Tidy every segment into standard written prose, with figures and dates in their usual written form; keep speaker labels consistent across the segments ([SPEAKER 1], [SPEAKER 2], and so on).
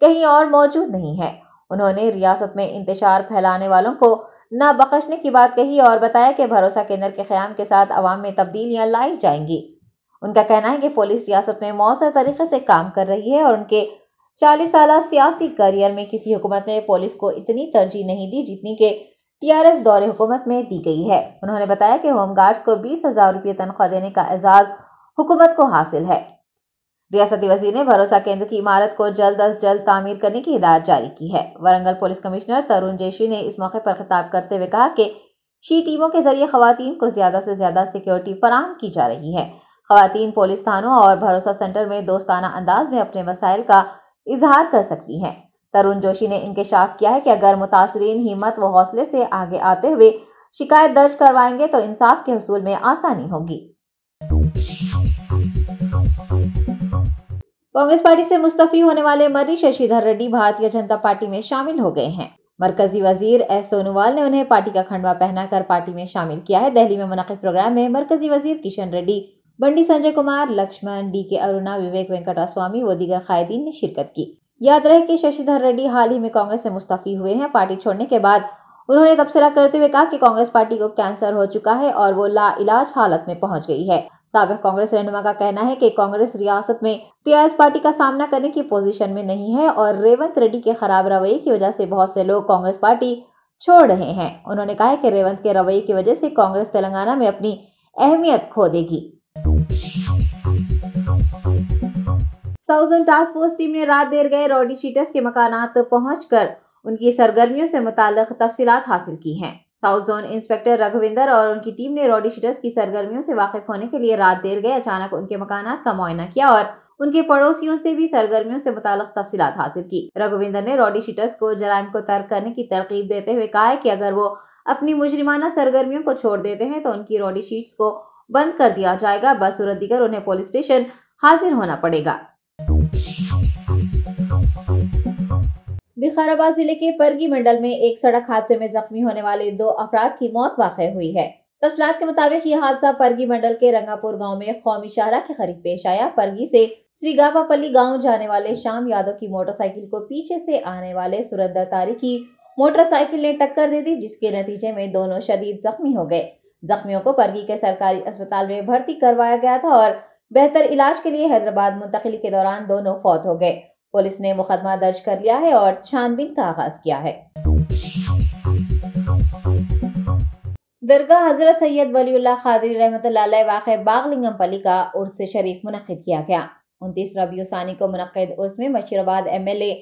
[SPEAKER 1] کہیں اور موجود نہیں ہے۔ انہوں نے ریاست میں انتشار پھیلانے والوں کو نہ بخشنے کی بات کہی اور بتایا کہ بھروسہ کیندر کے قیام کے ساتھ عوام میں تبدیلیاں لائی جائیں گی۔ ان کا کہنا ہے کہ پولیس ریاست میں مؤثر طریقے سے کام کر رہی ہے اور ان کے 40 سالہ سیاسی کیریئر میں کسی حکومت نے پولیس کو اتنی ترجیح نہیں دی جتنی کہ TRS دور حکومت میں دی گئی ہے۔ انہوں نے بتایا کہ ہوم گارڈز کو 20,000 روپے تنخواہ دینے کا اعزاز حکومت کو حاصل ہے۔ ریاستی وزیر نے بھروسہ کیندر کی عمارت کو جلد از جلد تعمیر کرنے کی ہدایت جاری کی ہے۔ ورنگل پولیس کمشنر ترون جوشی نے اس موقع پر خطاب کرتے ہوئے کہا کہ شی ٹیموں کے ذریعے خواتین کو زیادہ سے زیادہ سیکیورٹی فراہم کی جا رہی ہے۔ خواتین پولیس تھانوں اور بھروسہ سینٹر میں دوستانہ انداز میں اپنے مسائل کا اظہار کر سکتی ہیں۔ ترون جوشی نے انکشاف کیا ہے کہ اگر متاثرین ہمت و حوصلے سے آگے آتے ہوئے شکایت درج کروائیں گے تو انصاف کے حصول میں آسانی ہوگی۔ کانگریس پارٹی سے مستعفی ہونے والے مرری ششیدھر ریڈی بھارتیہ جنتا پارٹی میں شامل ہو گئے ہیں۔ مرکزی وزیر ایس سونووال نے انہیں پارٹی کا کھنڈوا پہنا کر پارٹی میں شامل کیا ہے۔ دہلی میں منعقد پروگرام میں مرکزی وزیر کشن ریڈی، بنڈی سنجے کمار، لکشمن، ڈی کے ارونا، وویک وینکٹا سوامی و دیگر قائدین نے شرکت کی۔ یاد رہے کہ ششیدھر ریڈی حال ہی میں کانگریس سے مستعفی ہوئے ہیں۔ پارٹی چھوڑنے کے بعد انہوں نے تبصرہ کرتے ہوئے کہا کہ کانگریس پارٹی کو کینسر ہو چکا ہے اور وہ لا علاج حالت میں پہنچ گئی ہے۔ سابق کانگریس رہنما کا کہنا ہے کہ کانگریس ریاست میں TRS پارٹی کا سامنا کرنے کی پوزیشن میں نہیں ہے اور ریونت ریڈی کے خراب رویے کی وجہ سے بہت سے لوگ کانگریس پارٹی چھوڑ رہے ہیں۔ انہوں نے کہا کہ ریونت کے رویے کی وجہ سے کانگریس تلنگانہ میں اپنی اہمیت کھو دے گی۔ South zone task force team نے رات دیر گئے راڈی شیٹرز کے مکانات پہنچ کر ان کی سرگرمیوں سے متعلق تفصیلات حاصل کی ہیں۔ ساؤتھ زون انسپکٹر رگھویندر اور ان کی ٹیم نے راڈی شیٹرز کی سرگرمیوں سے واقف ہونے کے لیے رات دیر گئے اچانک ان کے مکانات کا معائنہ کیا اور ان کے پڑوسیوں سے بھی سرگرمیوں سے متعلق تفصیلات حاصل کی۔ رگھویندر نے راڈی شیٹرز کو جرائم کو ترک کرنے کی ترغیب دیتے ہوئے کہا ہے کہ اگر وہ اپنی مجرمانہ سرگرمیوں کو چھوڑ دیتے ہیں تو ان کی راڈی شیٹس کو بند کر دیا جائے گا، بصورت دیگر انہیں پولیس اسٹیشن حاضر ہونا پڑے گا۔ وقار ضلع کے پرگی منڈل میں ایک سڑک حادثے میں زخمی ہونے والے 2 افراد کی موت واقع ہوئی ہے۔ تفصیلات کے مطابق یہ حادثہ پرگی منڈل کے رنگاپور گاؤں میں قومی شاہراہ کے قریب پیش آیا۔ پرگی سے سری گاپا پلی گاؤں جانے والے شام یادو کی موٹر سائیکل کو پیچھے سے آنے والے سریندر تاری کی موٹر سائیکل نے ٹکر دے دی، جس کے نتیجے میں دونوں شدید زخمی ہو گئے۔ زخمیوں کو پرگی کے سرکاری اسپتال میں بھرتی کروایا گیا تھا اور بہتر علاج کے لیے حیدرآباد منتقلی کے دوران دونوں فوت ہو گئے۔ پولیس نے مقدمہ درج کر لیا ہے اور چھان بین کا آغاز کیا ہے۔ درگاہ حضرت سید ولی اللہ قادری رحمۃ اللہ علیہ واقع باغ لنگم پلی کا عرس شریف منعقد کیا گیا۔ 29 ربیع الثانی کو منعقد عرس میں مشیرآباد MLA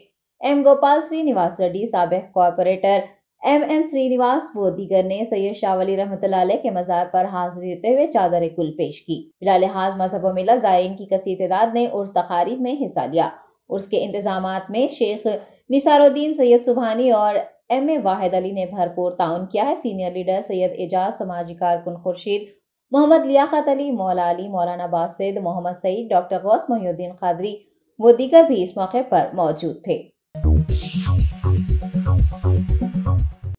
[SPEAKER 1] ایم گوپال سری نواس ریڈی، سابق کارپوریٹر MN سری نواس و دیگر نے سید شاہ ولی رحمۃ اللہ علیہ کے مزار پر حاضری دیتے ہوئے چادر گل پیش کی۔ بلا لحاظ مذہب و ملت زائرین کی کثیر تعداد نے عرس تقاریب میں حصہ لیا۔ عرس کے انتظامات میں شیخ نثار الدین سید سبحانی اور MA واحد علی نے بھرپور تعاون کیا ہے۔ سینئر لیڈر سید اعجاز، سماجی کارکن خورشید محمد لیاقت علی، مولا علی، مولانا باسط، محمد سعید، ڈاکٹر غوث محی الدین قادری و دیگر بھی اس موقع پر موجود تھے۔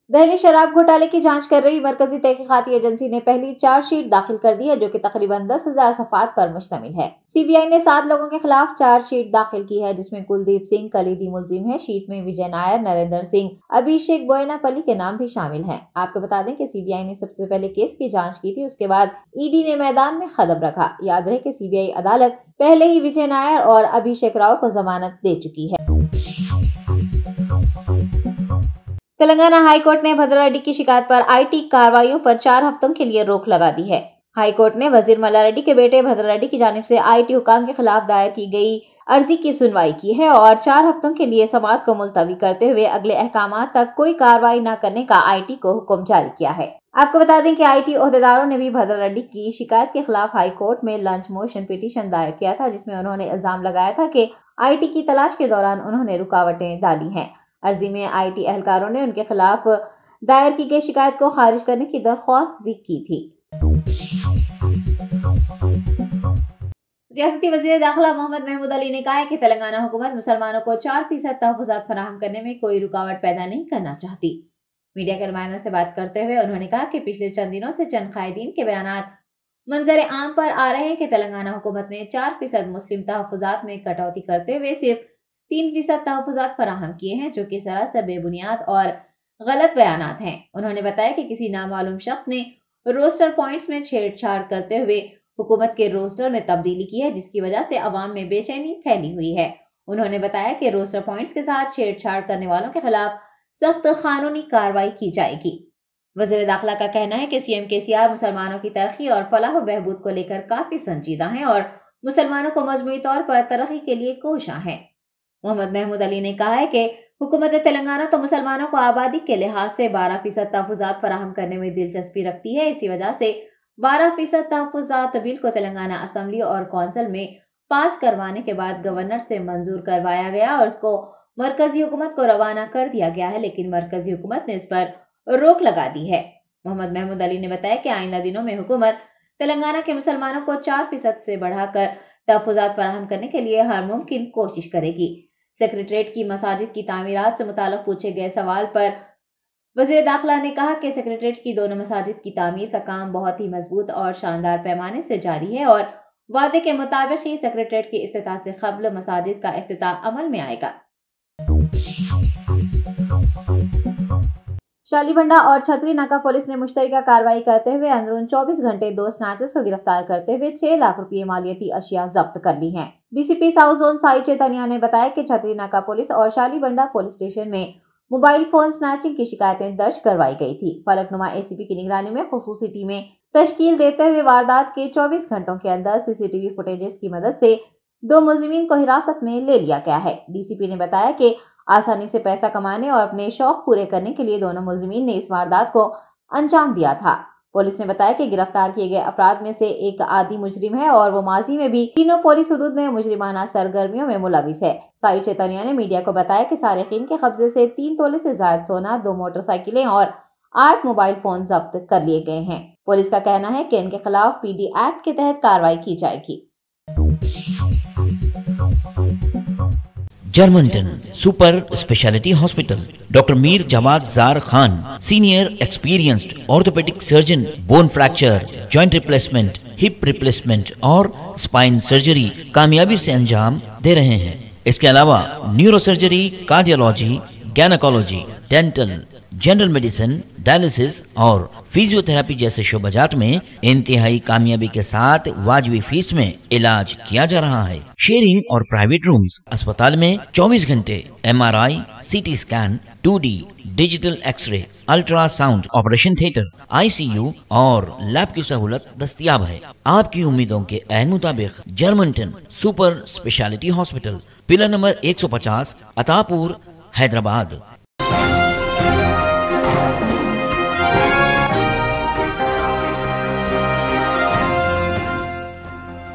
[SPEAKER 1] دہلی شراب گھوٹالے کی جانچ کر رہی مرکزی تحقیقاتی ایجنسی نے پہلی چارج شیٹ داخل کر دی ہے، جو کہ تقریباً 10,000 صفحات پر مشتمل ہے۔ CBI نے 7 لوگوں کے خلاف چارج شیٹ داخل کی ہے، جس میں کلدیپ سنگھ کلیدی ملزم ہے۔ شیٹ میں وجے نائر، نریندر سنگھ، ابھیشیک بوئینا پلی کے نام بھی شامل ہیں۔ آپ کو بتا دیں کہ CBI نے سب سے پہلے کیس کی جانچ کی تھی، اس کے بعد ED نے میدان میں قدم رکھا۔ یاد رہے کہ CBI عدالت پہلے ہی وجے نائر اور ابھیشیک راؤ کو ضمانت دے چکی ہے۔ تلنگانہ ہائی کورٹ نے بھدرا ریڈی کی شکایت پر IT کارروائیوں پر 4 ہفتوں کے لیے روک لگا دی ہے۔ ہائی کورٹ نے وزیر ملا ریڈی کے بیٹے بھدرا ریڈی کی جانب سے IT حکام کے خلاف دائر کی گئی عرضی کی سنوائی کی ہے اور 4 ہفتوں کے لیے سماعت کو ملتوی کرتے ہوئے اگلے احکامات تک کوئی کارروائی نہ کرنے کا IT کو حکم جاری کیا ہے۔ آپ کو بتا دیں کہ IT عہدیداروں نے بھی بھدرا ریڈی کی شکایت کے خلاف ہائی کورٹ میں لنچ موشن پٹیشن دائر کیا تھا، جس میں انہوں نے الزام لگایا تھا کہ IT کی تلاش کے دوران انہوں نے رکاوٹیں ڈالی ہیں۔ عرضی میں IT اہلکاروں نے ان کے خلاف دائر کی گئی شکایت کو خارج کرنے کی درخواست بھی کی تھی۔ ریاستی وزیر داخلہ محمد محمود علی نے کہا ہے کہ تلنگانہ حکومت مسلمانوں کو 4% تحفظات فراہم کرنے میں کوئی رکاوٹ پیدا نہیں کرنا چاہتی۔ میڈیا کے نمائندوں سے بات کرتے ہوئے انہوں نے کہا کہ پچھلے چند دنوں سے چند قائدین کے بیانات منظر عام پر آ رہے ہیں کہ تلنگانہ حکومت نے 4% مسلم تحفظات میں کٹوتی کرتے ہوئے صرف 3% تحفظات فراہم کیے ہیں جو کہ سراسر بے بنیاد اور غلط بیانات ہیں۔ انہوں نے بتایا کہ کسی نامعلوم شخص نے روسٹر پوائنٹس میں چھیڑ چھاڑ کرتے ہوئے حکومت کے روسٹر میں تبدیلی کی ہے جس کی وجہ سے عوام میں بے چینی پھیلی ہوئی ہے۔ انہوں نے بتایا کہ روسٹر پوائنٹس کے ساتھ چھیڑ چھاڑ کرنے والوں کے خلاف سخت قانونی کارروائی کی جائے گی۔ وزیر داخلہ کا کہنا ہے کہ سی ایم KCR مسلمانوں کی ترقی اور فلاح و بہبود کو لے کر کافی سنجیدہ ہیں اور مسلمانوں کو مجموعی طور پر ترقی کے لیے کوشاں ہیں۔ محمد محمود علی نے کہا ہے کہ حکومت تلنگانہ تو مسلمانوں کو آبادی کے لحاظ سے 12% تحفظات فراہم کرنے میں دلچسپی رکھتی ہے، اسی وجہ سے 12% تحفظات بل کو تلنگانہ اسمبلی اور کونسل میں پاس کروانے کے بعد گورنر سے منظور کروایا گیا اور اس کو مرکزی حکومت کو روانہ کر دیا گیا ہے، لیکن مرکزی حکومت نے اس پر روک لگا دی ہے۔ محمد محمود علی نے بتایا کہ آئندہ دنوں میں حکومت تلنگانہ کے مسلمانوں کو 4% سے بڑھا کر تحفظات فراہم کرنے کے لیے ہر ممکن کوشش کرے گی۔ سیکریٹریٹ کی مساجد کی تعمیرات سے متعلق پوچھے گئے سوال پر وزیر داخلہ نے کہا کہ سیکریٹریٹ کی دونوں مساجد کی تعمیر کا کام بہت ہی مضبوط اور شاندار پیمانے سے جاری ہے اور وعدے کے مطابق ہی سیکریٹریٹ کے افتتاح سے قبل مساجد کا افتتاح عمل میں آئے گا۔ شالیبنڈا اور چھتری ناکہ پولیس نے مشترکہ کارروائی کرتے ہوئے اندرون 24 گھنٹے 2 سنیچرز کو گرفتار کرتے ہوئے 6 لاکھ روپے مالیتی اشیاء ضبط کر لی ہیں۔ ڈی سی پی ساؤتھ زون سائی چیتنیا نے بتایا کہ چھتری ناکہ پولیس اور شالیبنڈا پولیس اسٹیشن میں موبائل فون سنیچنگ کی شکایتیں درج کروائی گئی تھی۔ فلک نما ACP کی نگرانی میں خصوصی ٹیمیں تشکیل دیتے ہوئے واردات کے 24 گھنٹوں کے اندر CCTV فوٹیجز کی مدد سے 2 ملزمین کو حراست میں لے لیا گیا ہے۔ DCP نے بتایا کہ آسانی سے پیسہ کمانے اور اپنے شوق پورے کرنے کے لیے دونوں ملزمین نے اس واردات کو انجام دیا تھا۔ پولیس نے بتایا کہ گرفتار کیے گئے افراد میں سے ایک عادی مجرم ہے اور وہ ماضی میں بھی تینوں پولیس حدود میں مجرمانہ سرگرمیوں میں ملوث ہے۔ سائی چیتنیا نے میڈیا کو بتایا کہ سارقین کے قبضے سے 3 تولے سے زائد سونا، 2 موٹر سائیکلیں اور 8 موبائل فون ضبط کر لیے گئے ہیں۔ پولیس کا کہنا ہے کہ ان کے خلاف PD ایکٹ کے تحت کارروائی کی جائے گی۔
[SPEAKER 2] Germanten super speciality hospital doctor Mir Jawad Zar Khan senior experienced orthopaedic surgeon bone fracture joint replacement hip replacement اور اسپائن سرجری کامیابی سے انجام دے رہے ہیں۔ اس کے علاوہ neuro surgery, cardiology, gynaecology, dental, general medicine, dialysis اور فیزیو تھراپی جیسے شعبجات میں انتہائی کامیابی کے ساتھ واجبی فیس میں علاج کیا جا رہا ہے۔ شیئرنگ اور پرائیویٹ رومز، اسپتال میں 24 گھنٹے MRI، CT scan, 2D digital X ray, ultra sound, operation theatre, ICU اور لیب کی سہولت دستیاب ہے۔ آپ کی امیدوں کے عین مطابق Germanten super speciality hospital, pillar number 150، Atta پور، حیدرآباد۔